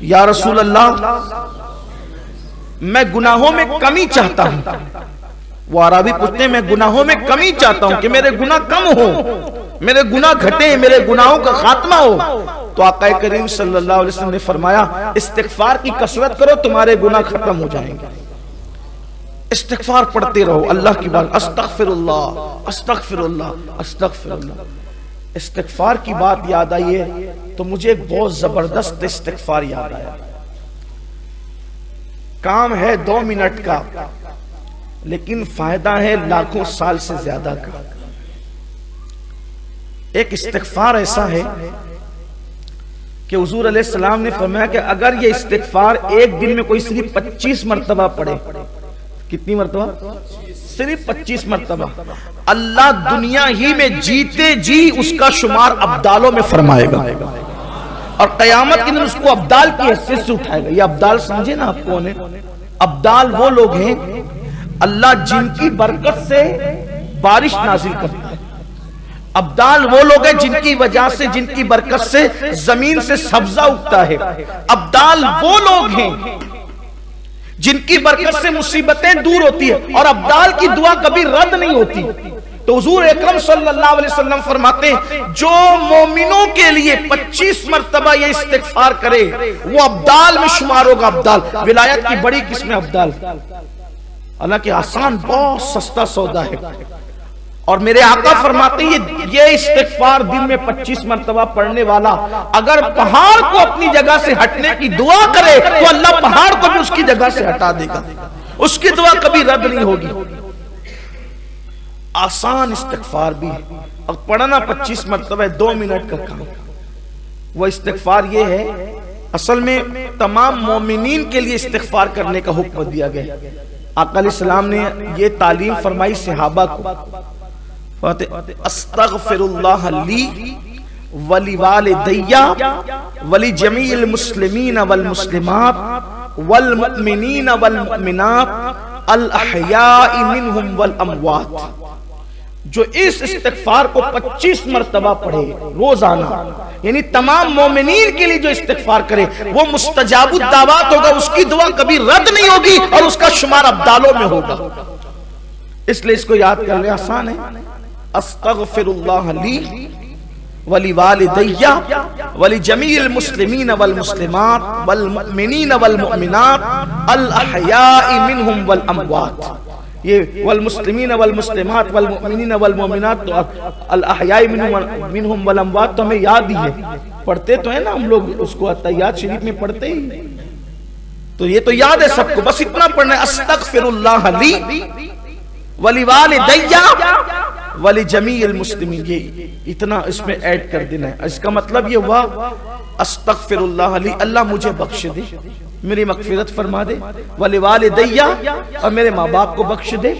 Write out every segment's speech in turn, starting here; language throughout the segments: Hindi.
या रसूल अल्लाह, मैं गुनाहों में कमी चाहता हूं। वो अरबी पूछते हैं, मैं गुनाहों में कमी चाहता हूं कि मेरे गुनाह कम हो, मेरे गुनाह घटे, मेरे गुनाहों का खात्मा हो। तो आका करीम सल्लल्लाहु अलैहि वसल्लम ने फरमाया, इस्तिगफार की कसरत करो, तुम्हारे गुनाह खत्म हो जाएंगे। इस्तिगफार पढ़ते रहो अल्लाह की बात, अस्तगफिरुल्लाह अस्तगफिरुल्लाह अस्तगफिरुल्लाह। इस्तिगफार की बात याद आई है तो मुझे एक बहुत जबरदस्त इस्तिगफार याद आया। काम है 2 मिनट का, लेकिन फायदा है लाखों साल से ज्यादा का। एक इस्तिगफार ऐसा है कि हुजूर अलैहिस्सलाम ने फरमाया कि अगर ये इस्तिगफार एक दिन में कोई सिर्फ 25 मरतबा पढ़े, कितनी मरतबा? सिर्फ 25 मरतबा, अल्लाह दुनिया ही में जीते जी उसका शुमार अब्दालों में फरमाएगा और कयामत के दिन उसको अब्दाल की हैसियत से उठाएगा। ये अब्दाल समझे ना आप कौन है? अब्दाल वो लोग हैं अल्लाह जिनकी बरकत से बारिश नाजिल करता है। अब्दाल वो लोग हैं जिनकी वजह से, जिनकी बरकत से जमीन से सब्जा उगता है। अब्दाल वो लोग हैं जिनकी बरकत से मुसीबतें दूर होती है और अब्दाल की दुआ कभी रद्द नहीं होती। तो हुजूर अकरम सल्लल्लाहु अलैहि वसल्लम फरमाते हैं, जो मोमिनों के लिए 25 मरतबा ये इस्तिगफार करे वो अब्दाल में शुमार होगा। अब्दाल विलायत की बड़ी किस्म अब्दाल, हालांकि आसान, बहुत सस्ता सौदा है। और मेरे आका फरमाते हैं ये इस्तिगफार दिन में 25 मरतबा पढ़ने वाला अगर पहाड़ को अपनी जगह से हटने की दुआ करे तो अल्लाह पहाड़ को भी उसकी जगह से हटा देगा, उसकी दुआ कभी रद्द नहीं होगी। आसान इस्तिगफार भी है और पढ़ना 25 मरतबा 2 मिनट का काम। वो इस्तिगफार ये है, असल में तमाम मोमिनीन के लिए इस्तिगफार करने का हुक्म दिया गया। आका अलैहिस्सलाम ने ये तालीम फरमाई सहाबा को, अस्तगफिरुल्लाह ली वली वालिदैया वली जमील मुस्लिमीन वल मुस्लिमात वल मुमिनीन वल मुमिनात अल अहयाई मिनहुम वल अमवात। जो इस इस्तिगफार को 25 मरतबा पढ़े रोजाना, यानी तमाम मोमिनीन के लिए जो इस्तिगफार करे वो मुस्तजाबुद दावात होगा, उसकी दुआ कभी रद्द नहीं होगी और उसका शुमार अब्दालों में होगा। इसलिए इसको याद कर ले, आसान है। अस्तगफिरुल्लाह ली वली वालिदैया वली जमील मुस्लिमीन वल मुस्लिमात वल मुमिनीन वल मुमिनात अल अहयाई मिनहुम वल अमवात। ये वल मुस्लिमीन वल मुस्लिमात वल मुमिनीन वल मुमिनात, तो अल अहयाई मिनहुम वल अमवात तो हमें याद ही है, पढ़ते तो है ना हम लोग उसको, अत्तहियात शरीफ में पढ़ते ही, तो ये तो याद है सबको, बस इतना पढ़ना है। अस्तगफिरुल्लाह ली वली वालिदैया वली जमील मुस्लिमीन, ये इतना इसमें ऐड कर देना है। इसका मतलब ये हुआ अस्तगफिरुल्लाह ली, अल्लाह मुझे बख्श दे, मेरी मगफिरत फरमा दे, वली वालिदैया और मेरे माँ बाप को बख्श दे,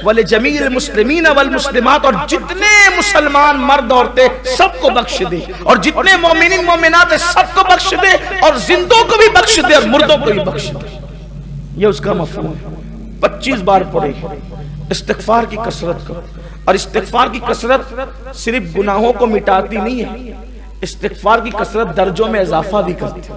वली जमील मुस्लिमीन वल मुस्लिमात और जितने मुसलमान मर्द औरतें सबको बख्श दे, और जितने मोमिनीन मोमिनात है सबको बख्श दे, और जिंदों को भी बख्श दे और मुर्दों को भी बख्श दे। ये उसका मफहूम है। 25 बार पढ़े, इस्तिगफार की कसरत करो। और इस्तिगफार की कसरत सिर्फ गुनाहों को मिटाती नहीं है, इस्तिगफार की कसरत दर्जों में इजाफा भी करती है।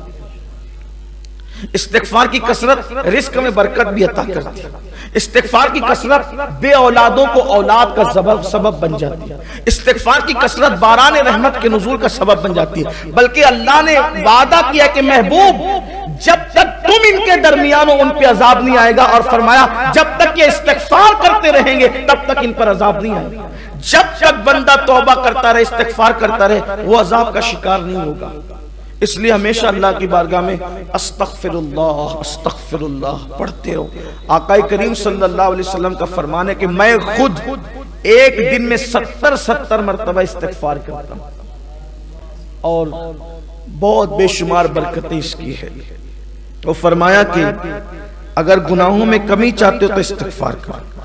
इस्तिगफार की कसरत रिस्क में बरकत भी अता करती है। इस्तिगफार की कसरत बे औलादों को औलाद का सबब बन जाती है। इस्तिगफार की कसरत बारान रहमत के नुज़ूल का सबब बन जाती है। बल्कि अल्लाह ने वादा किया कि महबूब जब तक तुम इनके दरमियान हो उन पे अजाब नहीं आएगा, और फरमाया जब तक ये इस्तिगफार करते रहेंगे तब तक इन पर अजाब नहीं आएगा। जब तक बंदा तौबा करता रहे, इस्तिगफार करता रहे, वो अजाब का शिकार नहीं होगा। इसलिए हमेशा अल्लाह की बारगाह में अस्तगफिरुल्लाह अस्तगफिरुल्लाह पढ़ते रहो। आका करीम सल्लल्लाहु अलैहि वसल्लम का फरमान है कि मैं खुद एक दिन में 70 मरतबा इस्तिगफार करता हूं और बहुत बेशुमार बरकतें इसकी है। तो फरमाया कि अगर गुनाहों में कमी चाहते हो तो इस्तिगफार करो।